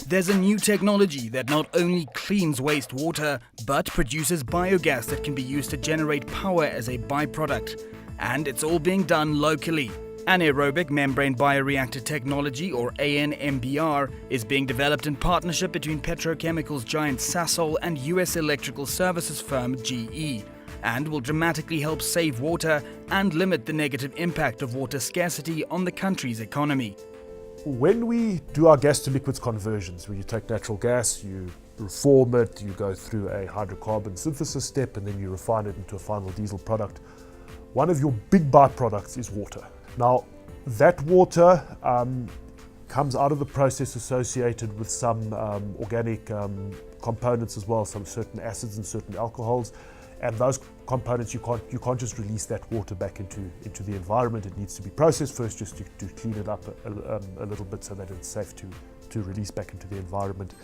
There's a new technology that not only cleans wastewater, but produces biogas that can be used to generate power as a byproduct. And it's all being done locally. Anaerobic membrane bioreactor technology, or ANMBR, is being developed in partnership between petrochemicals giant Sasol and US electrical services firm GE, and will dramatically help save water and limit the negative impact of water scarcity on the country's economy. When we do our gas to liquids conversions, where you take natural gas, you reform it, you go through a hydrocarbon synthesis step, and then you refine it into a final diesel product, one of your big byproducts is water. Now, that water comes out of the process associated with some organic components as well, some certain acids and certain alcohols. And those components, you can't just release that water back into the environment. It needs to be processed first just to clean it up a little bit so that it's safe to release back into the environment.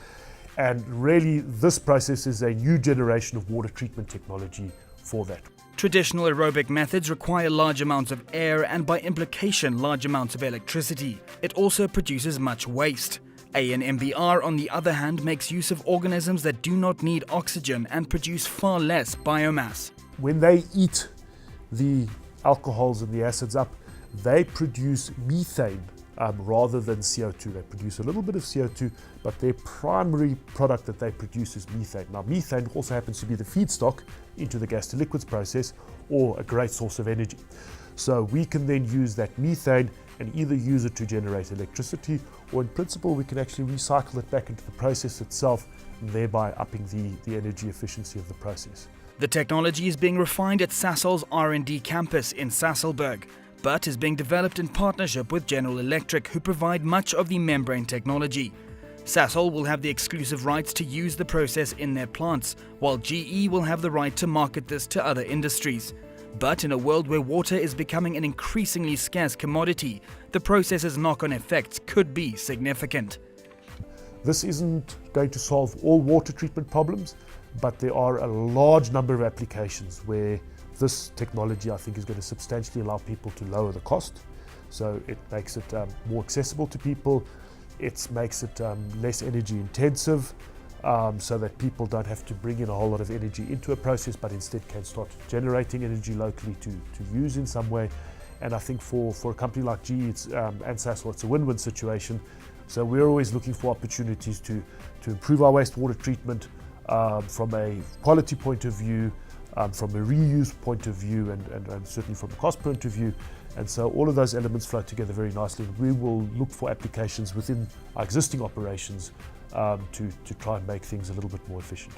And really, this process is a new generation of water treatment technology for that. Traditional aerobic methods require large amounts of air and, by implication, large amounts of electricity. It also produces much waste. ANMBR, on the other hand, makes use of organisms that do not need oxygen and produce far less biomass. When they eat the alcohols and the acids up, they produce methane rather than CO2. They produce a little bit of CO2, but their primary product that they produce is methane. Now, methane also happens to be the feedstock into the gas to liquids process, or a great source of energy. So we can then use that methane and either use it to generate electricity, or in principle we can actually recycle it back into the process itself, and thereby upping the energy efficiency of the process. The technology is being refined at Sasol's R&D campus in Sasolburg, but is being developed in partnership with General Electric, who provide much of the membrane technology. Sasol will have the exclusive rights to use the process in their plants, while GE will have the right to market this to other industries. But in a world where water is becoming an increasingly scarce commodity, the process's knock-on effects could be significant. This isn't going to solve all water treatment problems, but there are a large number of applications where this technology, I think, is going to substantially allow people to lower the cost. So it makes it more accessible to people. It makes it less energy intensive, so that people don't have to bring in a whole lot of energy into a process, but instead can start generating energy locally to use in some way. And I think for a company like GE and Sasol, it's a win-win situation. So we're always looking for opportunities to improve our wastewater treatment from a quality point of view, from a reuse point of view, and certainly from a cost point of view. And so all of those elements flow together very nicely. We will look for applications within our existing operations to try and make things a little bit more efficient.